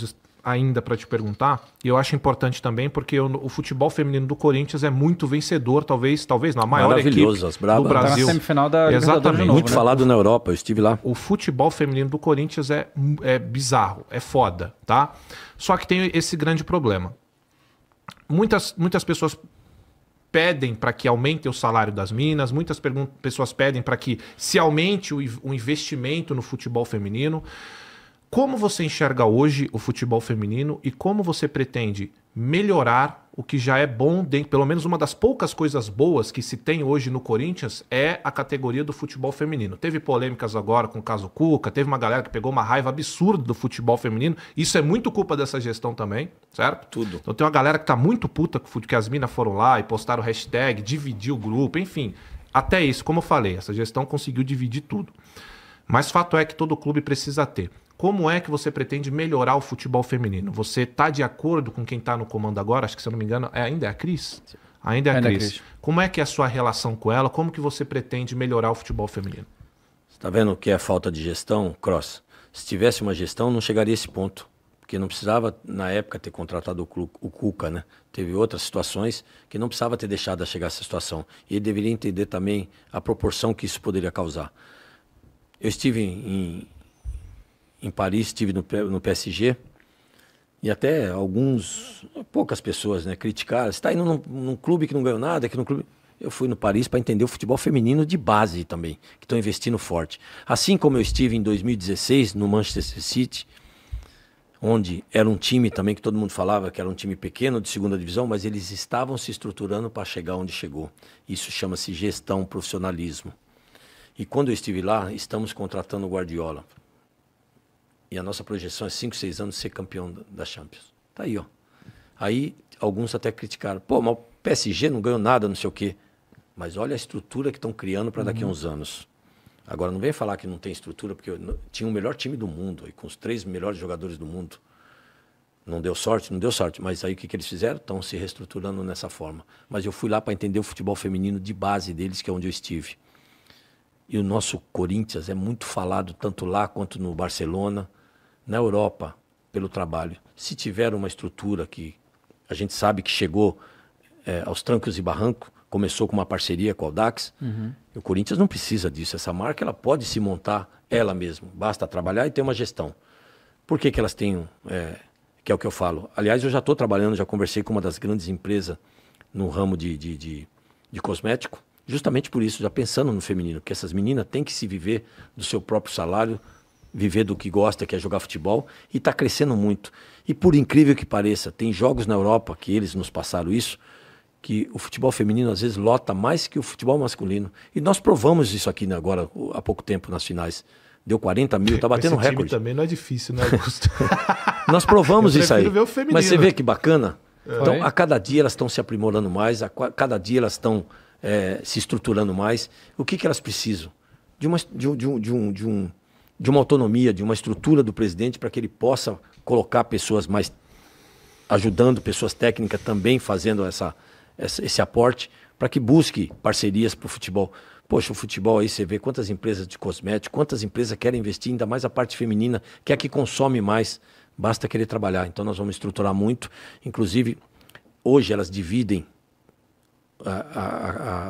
coisas ainda para te perguntar, e eu acho importante também, porque o futebol feminino do Corinthians é muito vencedor, talvez não, a maior equipe do Brasil. Tá na semifinal da Exatamente. De novo, muito falado na Europa, eu estive lá. O futebol feminino do Corinthians é bizarro, é foda, tá? Só que tem esse grande problema. Muitas pessoas pedem para que aumente o salário das minas, muitas pessoas pedem para que se aumente o investimento no futebol feminino. Como você enxerga hoje o futebol feminino e como você pretende melhorar o que já é bom, pelo menos uma das poucas coisas boas que se tem hoje no Corinthians é a categoria do futebol feminino. Teve polêmicas agora com o caso Cuca, teve uma galera que pegou uma raiva absurda do futebol feminino. Isso é muito culpa dessa gestão também, certo? Tudo. Então tem uma galera que tá muito puta que as minas foram lá e postaram hashtag, dividiu o grupo, enfim. Até isso, como eu falei, essa gestão conseguiu dividir tudo. Mas fato é que todo clube precisa ter. Como é que você pretende melhorar o futebol feminino? Você está de acordo com quem está no comando agora? Acho que, se eu não me engano, ainda é a Cris? Ainda é a Cris. Como é que é a sua relação com ela? Como que você pretende melhorar o futebol feminino? Você está vendo o que é falta de gestão, Cross? Se tivesse uma gestão, não chegaria a esse ponto. Porque não precisava, na época, ter contratado o Cuca, né? Teve outras situações que não precisava ter deixado a chegar a essa situação. E ele deveria entender também a proporção que isso poderia causar. Eu estive em Paris, estive no PSG, e até poucas pessoas, né, criticaram. Você está indo num clube que não ganhou nada, que no clube... Eu fui no Paris para entender o futebol feminino de base também, que estão investindo forte. Assim como eu estive em 2016 no Manchester City, onde era um time também que todo mundo falava que era um time pequeno de segunda divisão, mas eles estavam se estruturando para chegar onde chegou. Isso chama-se gestão, profissionalismo. E quando eu estive lá, estamos contratando o Guardiola. E a nossa projeção é 5, 6 anos ser campeão da Champions. Tá aí, ó. Aí alguns até criticaram. Pô, mas o PSG não ganhou nada, não sei o quê. Mas olha a estrutura que estão criando para daqui a uns anos. Agora, não vem falar que não tem estrutura, porque tinha o melhor time do mundo, aí, com os 3 melhores jogadores do mundo. Não deu sorte, mas aí o que eles fizeram? Estão se reestruturando nessa forma. Mas eu fui lá para entender o futebol feminino de base deles, que é onde eu estive. E o nosso Corinthians é muito falado, tanto lá quanto no Barcelona, na Europa, pelo trabalho. Se tiver uma estrutura que a gente sabe que chegou aos trancos e barrancos, começou com uma parceria com a Audax, o Corinthians não precisa disso. Essa marca ela pode se montar ela mesma, basta trabalhar e ter uma gestão. Por que elas têm, que é o que eu falo? Aliás, eu já estou trabalhando, já conversei com uma das grandes empresas no ramo de cosmético, justamente por isso, já pensando no feminino, que essas meninas têm que se viver do seu próprio salário, viver do que gosta, que é jogar futebol, e está crescendo muito. E por incrível que pareça, tem jogos na Europa, que eles nos passaram isso, que o futebol feminino às vezes lota mais que o futebol masculino. E nós provamos isso aqui, né, agora, há pouco tempo, nas finais. Deu 40 mil, está batendo recorde. Também não é difícil, né, Augusto? Nós provamos isso aí. Ver o feminino. Mas você vê que bacana? Então, a cada dia elas estão se aprimorando mais, a cada dia elas estão se estruturando mais. O que elas precisam? De uma autonomia, de uma estrutura do presidente para que ele possa colocar pessoas mais ajudando, pessoas técnicas também fazendo esse aporte para que busque parcerias para o futebol. Poxa, o futebol aí você vê quantas empresas de cosméticos, quantas empresas querem investir, ainda mais a parte feminina, que é a que consome mais, basta querer trabalhar. Então nós vamos estruturar muito, inclusive hoje elas dividem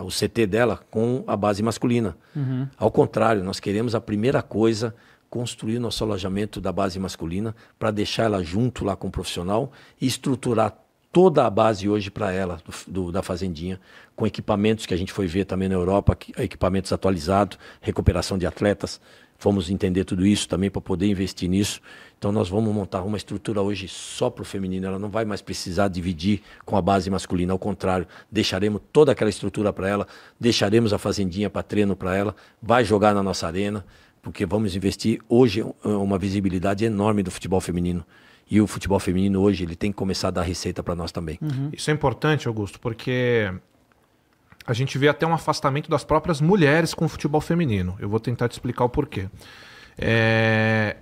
o CT dela com a base masculina. Ao contrário, nós queremos a primeira coisa, construir nosso alojamento da base masculina para deixar ela junto lá com o profissional e estruturar toda a base hoje para ela, da Fazendinha, com equipamentos que a gente foi ver também na Europa, equipamentos atualizados, recuperação de atletas. Fomos entender tudo isso também para poder investir nisso. Então nós vamos montar uma estrutura hoje só para o feminino. Ela não vai mais precisar dividir com a base masculina. Ao contrário, deixaremos toda aquela estrutura para ela, deixaremos a Fazendinha para treino para ela, vai jogar na nossa arena, porque vamos investir hoje uma visibilidade enorme do futebol feminino. E o futebol feminino hoje ele tem que começar a dar receita para nós também. Isso é importante, Augusto, porque a gente vê até um afastamento das próprias mulheres com o futebol feminino. Eu vou tentar te explicar o porquê.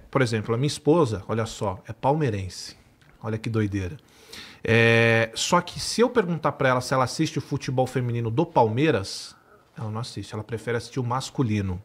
Por exemplo, a minha esposa, olha só, é palmeirense. Olha que doideira. Só que se eu perguntar para ela se ela assiste o futebol feminino do Palmeiras, ela não assiste, ela prefere assistir o masculino.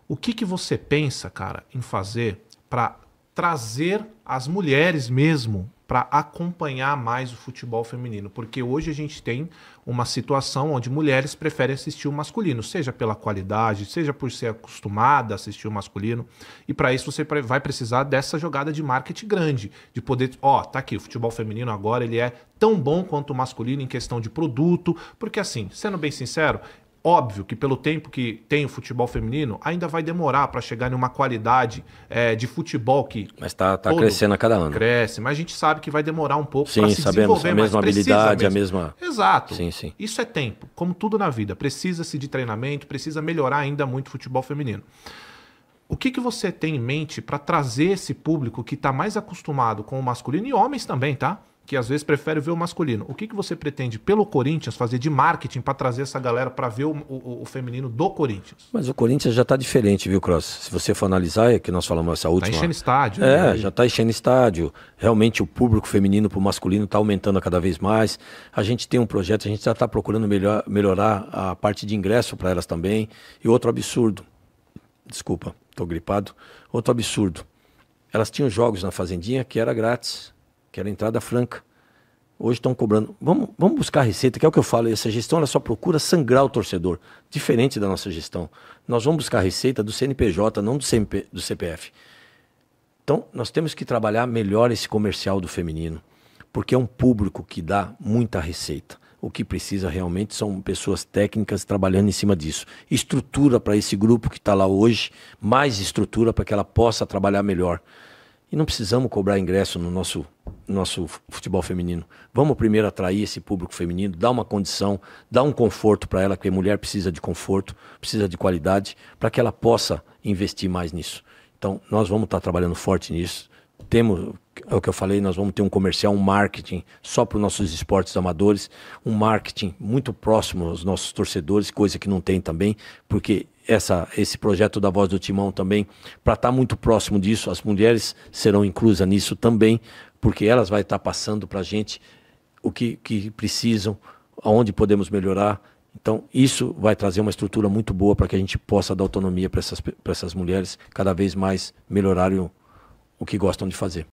O que você pensa, cara, em fazer para trazer as mulheres mesmo para acompanhar mais o futebol feminino, porque hoje a gente tem uma situação onde mulheres preferem assistir o masculino, seja pela qualidade, seja por ser acostumada a assistir o masculino, e para isso você vai precisar dessa jogada de marketing grande, de poder, tá aqui, o futebol feminino agora ele é tão bom quanto o masculino em questão de produto, porque assim, sendo bem sincero, óbvio que pelo tempo que tem o futebol feminino, ainda vai demorar para chegar em uma qualidade de futebol que... Mas tá crescendo a cada ano. Cresce, mas a gente sabe que vai demorar um pouco para se desenvolver, a mesma habilidade, a mesma... Exato. Sim, sim. Isso é tempo, como tudo na vida. Precisa-se de treinamento, precisa melhorar ainda muito o futebol feminino. O que você tem em mente para trazer esse público que está mais acostumado com o masculino, e homens também, tá? Que às vezes prefere ver o masculino. O que você pretende pelo Corinthians fazer de marketing para trazer essa galera para ver o feminino do Corinthians? Mas o Corinthians já está diferente, viu, Cross? Se você for analisar, é que nós falamos essa última... Está enchendo estádio. Já está enchendo estádio. Realmente o público feminino para o masculino está aumentando cada vez mais. A gente tem um projeto, a gente já está procurando melhorar a parte de ingresso para elas também. E outro absurdo, desculpa, estou gripado, outro absurdo. Elas tinham jogos na Fazendinha que era grátis, que era entrada franca. Hoje estão cobrando. Vamos buscar receita, que é o que eu falo. Essa gestão ela só procura sangrar o torcedor. Diferente da nossa gestão. Nós vamos buscar receita do CNPJ, não do CPF. Então, nós temos que trabalhar melhor esse comercial do feminino. Porque é um público que dá muita receita. O que precisa realmente são pessoas técnicas trabalhando em cima disso. Estrutura para esse grupo que está lá hoje. Mais estrutura para que ela possa trabalhar melhor. E não precisamos cobrar ingresso no nosso futebol feminino. Vamos primeiro atrair esse público feminino, dar uma condição, dar um conforto para ela, porque a mulher precisa de conforto, precisa de qualidade, para que ela possa investir mais nisso. Então, nós vamos estar trabalhando forte nisso. Temos, é o que eu falei, nós vamos ter um comercial, um marketing só para os nossos esportes amadores, um marketing muito próximo aos nossos torcedores, coisa que não tem também, porque esse projeto da Voz do Timão também, para estar muito próximo disso, as mulheres serão inclusas nisso também, porque elas vão estar passando para a gente o que precisam, aonde podemos melhorar. Então, isso vai trazer uma estrutura muito boa para que a gente possa dar autonomia para essas mulheres cada vez mais melhorarem o que gostam de fazer.